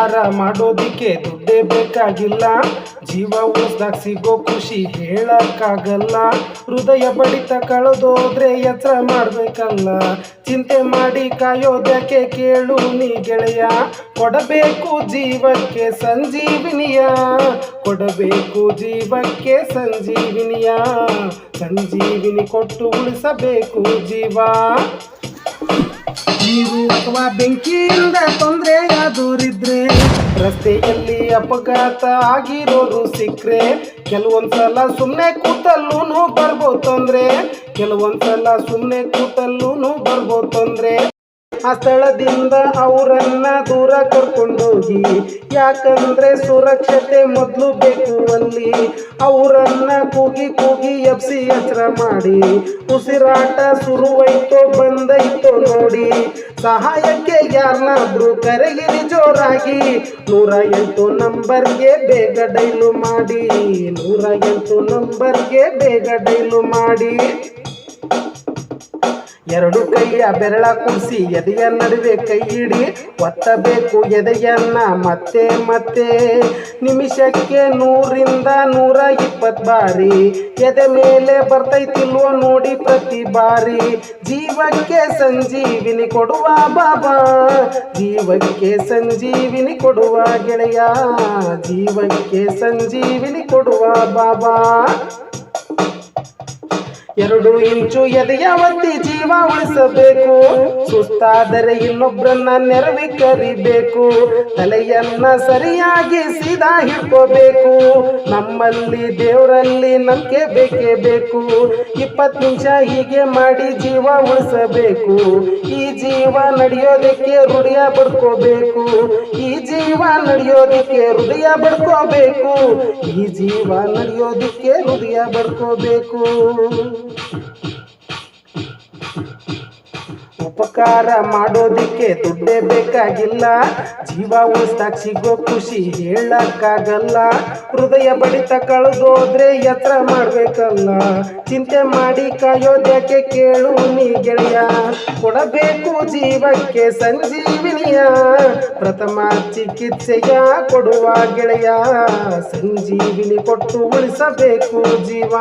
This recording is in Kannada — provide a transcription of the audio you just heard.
ಉಪಕಾರ ಮಾಡೋದಿಕ್ಕೆ ದುಡ್ಡೇ ಬೇಕಾಗಿಲ್ಲ, ಜೀವ ಉಳಿಸ್ದಾಗ ಸಿಗೋ ಖುಷಿ ಹೇಳಕ್ಕಾಗಲ್ಲ. ಹೃದಯ ಬಡಿತ ಕಳೆದೋದ್ರೆ ಎಚ್ಚರ ಮಾಡ್ಬೇಕಲ್ಲ, ಚಿಂತೆ ಮಾಡಿ ಕಾಯೋದ್ಯಾಕೆ ಕೇಳು ನೀ ಗೆಳೆಯ. ಕೊಡಬೇಕು ಜೀವಕ್ಕೆ ಸಂಜೀವಿನಿಯ, ಕೊಡಬೇಕು ಜೀವಕ್ಕೆ ಸಂಜೀವಿನಿಯ, ಸಂಜೀವಿನಿ ಕೊಟ್ಟು ಉಳಿಸಬೇಕು ಜೀವ. ನೀರು ಅಥವಾ ಬೆಂಕಿಯಿಂದ ತೊಂದರೆ ದೂರಿದ್ರೆ, ರಸ್ತೆಯಲ್ಲಿ ಅಪಘಾತ ಆಗಿರೋರು ಸಿಕ್ಕ್ರೆ, ಕೆಲವೊಂದ್ಸಲ ಸುಮ್ಮನೆ ಕೂತಲ್ಲೂ ಬರ್ಬೋದು ತೊಂದ್ರೆ, ಕೆಲವೊಂದ್ಸಲ ಸುಮ್ಮನೆ ಕೂತಲ್ಲೂ ಬರ್ಬೋದು ತೊಂದ್ರೆ. ಆ ಸ್ಥಳದಿಂದ ಅವರನ್ನ ದೂರ ಕರ್ಕೊಂಡೋಗಿ, ಯಾಕಂದ್ರೆ ಸುರಕ್ಷತೆ ಮೊದಲು ಬೇಕು ಅಲ್ಲಿ. ಅವರನ್ನ ಕೂಗಿ ಕೂಗಿ ಎಬ್ಸಿ ಎಚ್ಚರ ಮಾಡಿ, ಉಸಿರಾಟ ಶುರುವೈತೋ ಬಂದೈತೋ ನೋಡಿ. ಸಹಾಯಕ್ಕೆ ಯಾರನ್ನಾದ್ರೂ ಕರೆಯಿರಿ ಜೋರಾಗಿ, 108 ನಂಬರ್ಗೆ ಬೇಗ ಡೈಲು ಮಾಡಿ, 108 ನಂಬರ್ಗೆ ಬೇಗ ಡೈಲು ಮಾಡಿ. ಎರಡು ಕೈಯ ಬೆರಳ ಕೂಡಿಸಿ ಎದೆಯ ನಡುವೆ ಕೈ ಹಿಡಿ, ಒತ್ತಬೇಕು ಎದೆಯನ್ನ ಮತ್ತೆ ಮತ್ತೆ. ನಿಮಿಷಕ್ಕೆ 100ರಿಂದ 120 ಬಾರಿ ಎದೆ ಮೇಲೆ ಬರ್ತೈತಿಲ್ವೋ ನೋಡಿ ಪ್ರತಿ ಬಾರಿ. ಜೀವಕ್ಕೆ ಸಂಜೀವಿನಿ ಕೊಡುವ ಬಾಬಾ, ಜೀವಕ್ಕೆ ಸಂಜೀವಿನಿ ಕೊಡುವ ಗೆಳೆಯ, ಜೀವಕ್ಕೆ ಸಂಜೀವಿನಿ ಕೊಡುವ ಬಾಬಾ. 2 ಇಂಚು ಎದೆಯ ಒತ್ತಿ ಜೀವ ಉಳಿಸಬೇಕು, ಸುಸ್ತಾದರೆ ಇನ್ನೊಬ್ಬರನ್ನ ನೆರವಿ ಕರಿಬೇಕು. ತಲೆಯನ್ನ ಸರಿಯಾಗಿ ಸೀದಾ ಹಿಡ್ಕೋಬೇಕು, ನಮ್ಮಲ್ಲಿ ದೇವರಲ್ಲಿ ನಂಬಿಕೆ ಬೇಕೇ ಬೇಕು. 20 ನಿಮಿಷ ಹೀಗೆ ಮಾಡಿ ಜೀವ ಉಳಿಸಬೇಕು, ಈ ಜೀವ ನಡೆಯೋದಕ್ಕೆ ಹೃದಯ ಬಡ್ಕೋಬೇಕು, ಈ ಜೀವ ನಡೆಯೋದಕ್ಕೆ ಹೃದಯ ಬಡ್ಕೋಬೇಕು, ಈ ಜೀವ ನಡೆಯೋದಕ್ಕೆ ಹೃದಯ ಬಡ್ಕೋಬೇಕು. ಉಪಕಾರ ಮಾಡೋದಿಕ್ಕೆ ದುಡ್ಡೇ ಬೇಕಾಗಿಲ್ಲ, ಜೀವ ಉಳಿಸ್ದಾಗ ಸಿಗೋ ಖುಷಿ ಹೇಳಕ್ಕಾಗಲ್ಲ. ಹೃದಯ ಬಡಿತ ಕಳೆದೋದ್ರೆ ಎಚ್ಚರ ಮಾಡ್ಬೇಕಲ್ಲ, ಚಿಂತೆ ಮಾಡಿ ಕಾಯೋದ್ಯಾಕೆ ಕೇಳು ನೀ ಗೆಳೆಯ. ಕೊಡಬೇಕು ಜೀವಕ್ಕೆ ಸಂಜೀವಿನಿಯ, ಪ್ರಥಮ ಚಿಕಿತ್ಸೆಯ ಕೊಡುವ ಗೆಳೆಯ, ಸಂಜೀವಿನಿ ಕೊಟ್ಟು ಉಳಿಸಬೇಕು ಜೀವ.